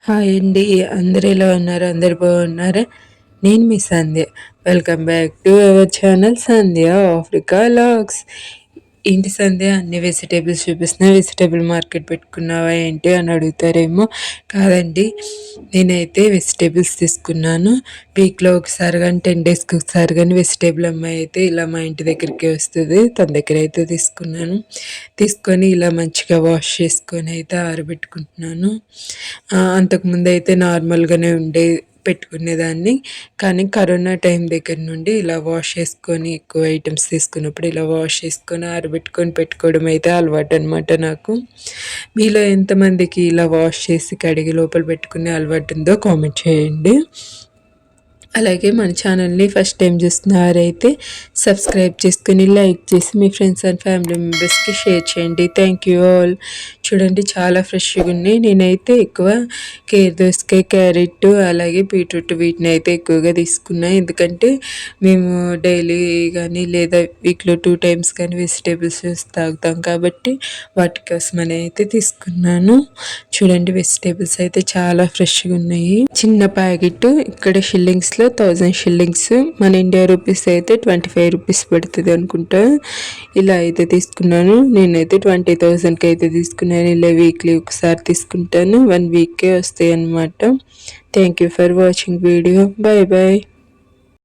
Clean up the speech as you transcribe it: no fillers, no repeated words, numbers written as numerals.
Hi అండి. అందరూ ఎలా ఉన్నారు? అందరూ బాగున్నారా? నేను మీ Sandhya. Welcome back to our channel Sandhya Africa logs. ఏంటి సంధ్య అన్ని వెజిటేబుల్స్ చూపిస్తున్నా, వెజిటేబుల్ మార్కెట్ పెట్టుకున్నావా ఏంటి అని అడుగుతారేమో. కాదండి, నేనైతే వెజిటేబుల్స్ తీసుకున్నాను. వీక్లో ఒకసారి కానీ 10 డేస్కి ఒకసారి కానీ వెజిటేబుల్ అమ్మాయి అయితే ఇలా మా ఇంటి దగ్గరికి వస్తుంది. తన దగ్గర అయితే తీసుకున్నాను. తీసుకొని ఇలా మంచిగా వాష్ చేసుకొని అయితే ఆరబెట్టుకుంటున్నాను. అంతకుముందు అయితే నార్మల్గానే పెట్టుకునేదాన్ని. కానీ కరోనా టైం దగ్గర నుండి ఇలా వాష్ చేసుకొని ఎక్కువ ఐటమ్స్ తీసుకున్నప్పుడు ఇలా వాష్ చేసుకొని ఆరబెట్టుకొని పెట్టుకోవడం అయితే అలవాటు అనమాట నాకు. మీలో ఎంతమందికి ఇలా వాష్ చేసి కడిగి లోపల పెట్టుకునే అలవాటు ఉందో కామెంట్ చేయండి. అలాగే మన ఛానల్ని ఫస్ట్ టైం చూస్తున్నారైతే సబ్స్క్రైబ్ చేసుకుని లైక్ చేసి మీ ఫ్రెండ్స్ అండ్ ఫ్యామిలీ మెంబర్స్కి షేర్ చేయండి. Thank you all. చూడండి చాలా ఫ్రెష్గా ఉన్నాయి. నేనైతే ఎక్కువ కేర్ దోసకాయ, క్యారెట్, అలాగే బీట్రూట్ వీటిని అయితే ఎక్కువగా తీసుకున్నాను. ఎందుకంటే మేము డైలీ కానీ లేదా వీక్లో 2 టైమ్స్ కానీ వెజిటేబుల్స్ తాగుతాం కాబట్టి వాటి కోసమని అయితే తీసుకున్నాను. చూడండి వెజిటేబుల్స్ అయితే చాలా ఫ్రెష్గా ఉన్నాయి. చిన్న ప్యాకెట్ ఇక్కడ షిల్లింగ్స్లో 1000 షిల్లింగ్స్, మన ఇండియా రూపీస్ అయితే 25 రూపీస్ పడుతుంది అనుకుంటా. ఇలా అయితే తీసుకున్నాను. నేనైతే 20,000కి అయితే తీసుకున్నాను. ఇలా వీక్లీ ఒకసారి తీసుకుంటాను. 1 వీక్కే వస్తాయి అన్నమాట. Thank you for watching video. Bye bye.